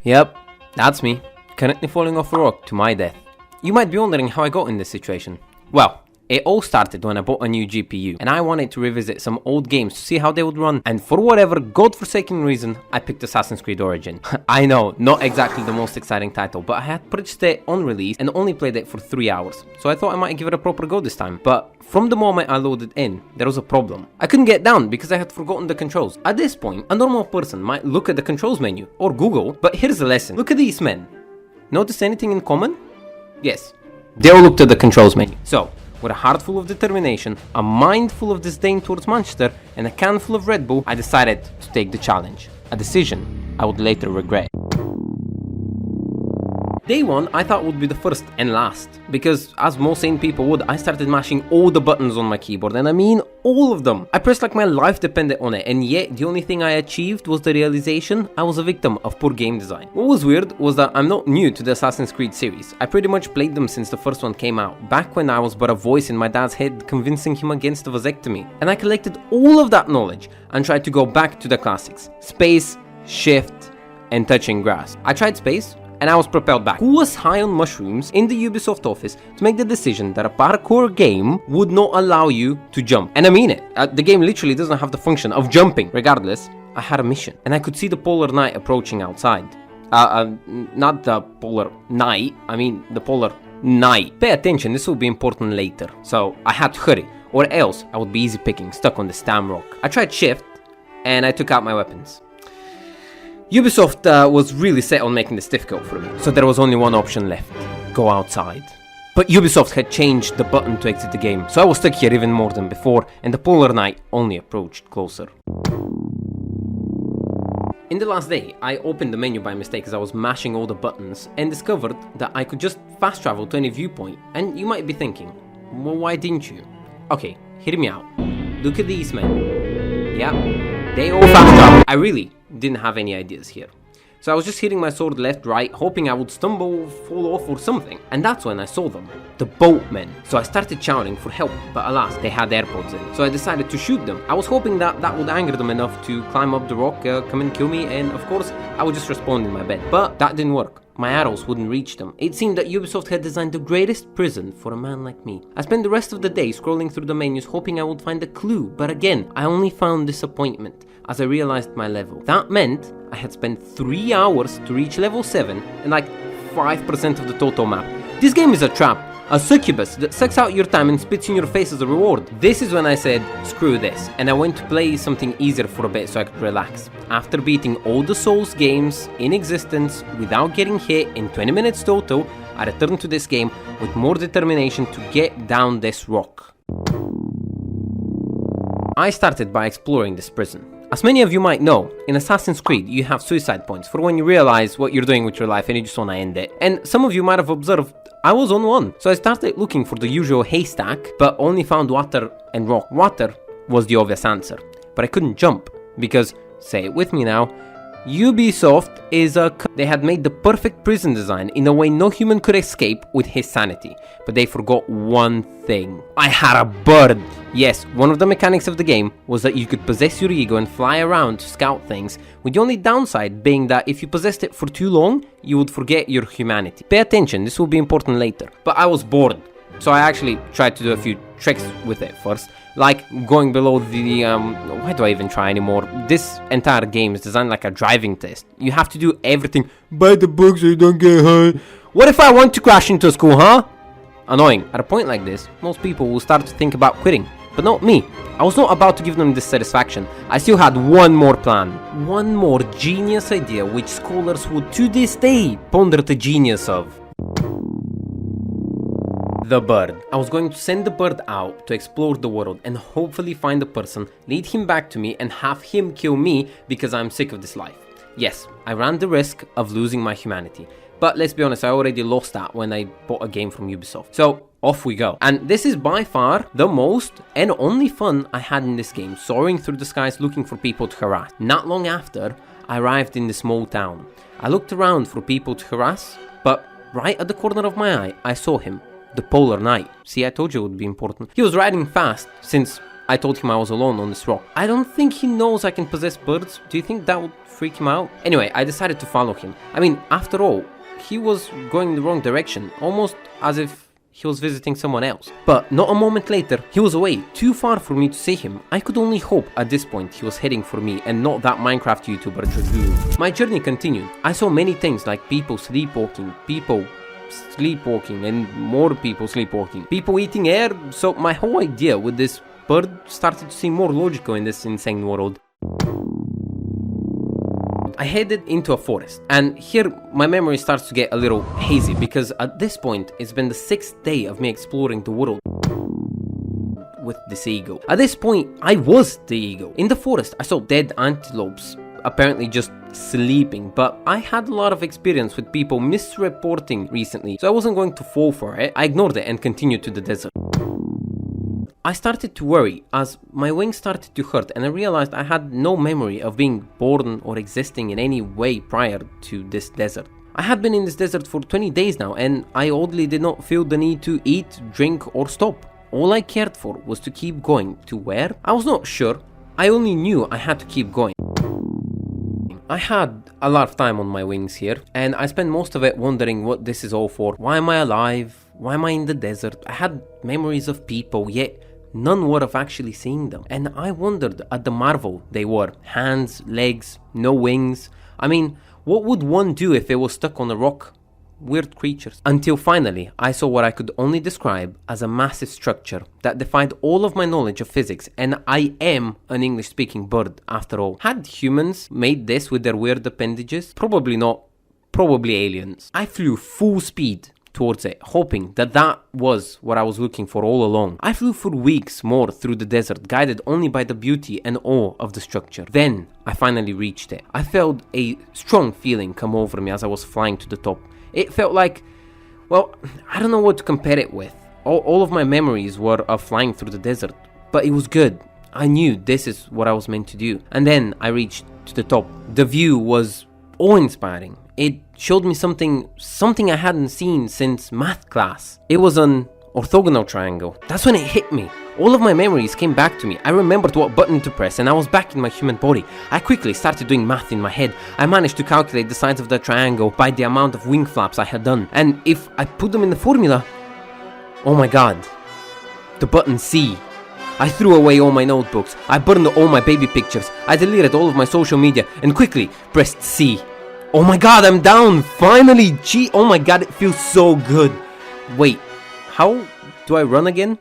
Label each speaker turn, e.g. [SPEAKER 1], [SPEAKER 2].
[SPEAKER 1] Yep, that's me, currently falling off a rock to my death. You might be wondering how I got in this situation. Well, it all started when I bought a new GPU, and I wanted to revisit some old games to see how they would run, and for whatever godforsaken reason, I picked Assassin's Creed Origin. I know, not exactly the most exciting title, but I had purchased it on release and only played it for 3 hours, so I thought I might give it a proper go this time. But from the moment I loaded in, there was a problem. I couldn't get down because I had forgotten the controls. At this point, a normal person might look at the controls menu, or Google, but here's the lesson. Look at these men. Notice anything in common? Yes, they all looked at the controls menu. So, with a heart full of determination, a mind full of disdain towards Manchester, and a can full of Red Bull, I decided to take the challenge. A decision I would later regret. Day 1 I thought would be the first and last, because as most sane people would, I started mashing all the buttons on my keyboard, and I mean all of them. I pressed like my life depended on it, and yet the only thing I achieved was the realization I was a victim of poor game design. What was weird was that I'm not new to the Assassin's Creed series. I pretty much played them since the first one came out, back when I was but a voice in my dad's head convincing him against the vasectomy. And I collected all of that knowledge and tried to go back to the classics. Space, shift, and touching grass. I tried space, and I was propelled back. Who was high on mushrooms in the Ubisoft office to make the decision that a parkour game would not allow you to jump? And I mean it. The game literally doesn't have the function of jumping. Regardless, I had a mission, and I could see the polar night approaching outside. Not the polar night, I mean the polar night. Pay attention, this will be important later. So I had to hurry, or else I would be easy picking, stuck on this damn rock. I tried shift, and I took out my weapons. Ubisoft was really set on making this difficult for me, so there was only one option left: go outside. But Ubisoft had changed the button to exit the game, so I was stuck here even more than before, and the polar night only approached closer. In the last day, I opened the menu by mistake as I was mashing all the buttons, and discovered that I could just fast travel to any viewpoint. And you might be thinking, well, why didn't you? Okay, hear me out. Look at these men. Yeah, they all fast travel. I really didn't have any ideas here. So I was just hitting my sword left, right, hoping I would stumble, fall off or something. And that's when I saw them, the boatmen. So I started shouting for help, but alas, they had AirPods in. So I decided to shoot them. I was hoping that that would anger them enough to climb up the rock, come and kill me, and of course, I would just respawn in my bed. But that didn't work. My arrows wouldn't reach them. It seemed that Ubisoft had designed the greatest prison for a man like me. I spent the rest of the day scrolling through the menus hoping I would find a clue, but again, I only found disappointment as I realized my level. That meant I had spent 3 hours to reach level 7 and like 5% of the total map. This game is a trap, a succubus that sucks out your time and spits in your face as a reward. This is when I said, screw this, and I went to play something easier for a bit so I could relax. After beating all the Souls games in existence without getting hit in 20 minutes total, I returned to this game with more determination to get down this rock. I started by exploring this prison. As many of you might know, in Assassin's Creed you have suicide points for when you realize what you're doing with your life and you just want to end it. And some of you might have observed I was on one. So I started looking for the usual haystack, but only found water and rock. Water was the obvious answer, but I couldn't jump because, say it with me now, Ubisoft is they had made the perfect prison design in a way no human could escape with his sanity. But they forgot one thing. I had a bird! Yes, one of the mechanics of the game was that you could possess your ego and fly around to scout things, with the only downside being that if you possessed it for too long, you would forget your humanity. Pay attention, this will be important later. But I was bored, so I actually tried to do a few tricks with it first. Like going below the, why do I even try anymore? This entire game is designed like a driving test. You have to do everything by the book so you don't get hurt. What if I want to crash into school, huh? Annoying. At a point like this, most people will start to think about quitting. But not me. I was not about to give them this satisfaction. I still had one more plan. One more genius idea which scholars would to this day ponder the genius of. The bird. I was going to send the bird out to explore the world and hopefully find a person, lead him back to me and have him kill me because I'm sick of this life. Yes, I ran the risk of losing my humanity. But let's be honest, I already lost that when I bought a game from Ubisoft. So off we go. And this is by far the most and only fun I had in this game, soaring through the skies looking for people to harass. Not long after, I arrived in the small town. I looked around for people to harass, but right at the corner of my eye, I saw him. The Polar Knight. See, I told you it would be important. He was riding fast, since I told him I was alone on this rock. I don't think he knows I can possess birds. Do you think that would freak him out? Anyway, I decided to follow him. I mean, after all, he was going in the wrong direction, almost as if he was visiting someone else. But not a moment later, he was away, too far for me to see him. I could only hope at this point he was heading for me and not that Minecraft YouTuber Dragoon. My journey continued. I saw many things like people sleepwalking, and more people sleepwalking, people eating air, so my whole idea with this bird started to seem more logical in this insane world. I headed into a forest, and here my memory starts to get a little hazy because at this point it's been the 6th day of me exploring the world with this eagle. At this point I was the eagle. In the forest I saw dead antelopes, apparently just sleeping, but I had a lot of experience with people misreporting recently, so I wasn't going to fall for it. I ignored it and continued to the desert. I started to worry as my wings started to hurt, and I realized I had no memory of being born or existing in any way prior to this desert. I had been in this desert for 20 days now, and I oddly did not feel the need to eat, drink or stop. All I cared for was to keep going. To where? I was not sure. I only knew I had to keep going. I had a lot of time on my wings here, and I spent most of it wondering what this is all for. Why am I alive? Why am I in the desert? I had memories of people, yet none were of actually seeing them. And I wondered at the marvel they were. Hands, legs, no wings. I mean, what would one do if it was stuck on a rock? Weird creatures. Until finally, I saw what I could only describe as a massive structure that defied all of my knowledge of physics, and I am an English-speaking bird after all. Had humans made this with their weird appendages? Probably not. Probably aliens. I flew full speed towards it, hoping that that was what I was looking for all along. I flew for weeks more through the desert, guided only by the beauty and awe of the structure. Then, I finally reached it. I felt a strong feeling come over me as I was flying to the top. It felt like, well, I don't know what to compare it with. All of my memories were of flying through the desert, but it was good. I knew this is what I was meant to do. And then I reached to the top. The view was awe-inspiring. It showed me something I hadn't seen since math class. It was an orthogonal triangle. That's when it hit me. All of my memories came back to me. I remembered what button to press and I was back in my human body. I quickly started doing math in my head. I managed to calculate the size of the triangle by the amount of wing flaps I had done. And if I put them in the formula, oh my god, the button C. I threw away all my notebooks. I burned all my baby pictures. I deleted all of my social media and quickly pressed C. Oh my god, I'm down! Finally! Gee, oh my god, it feels so good. Wait, how do I run again?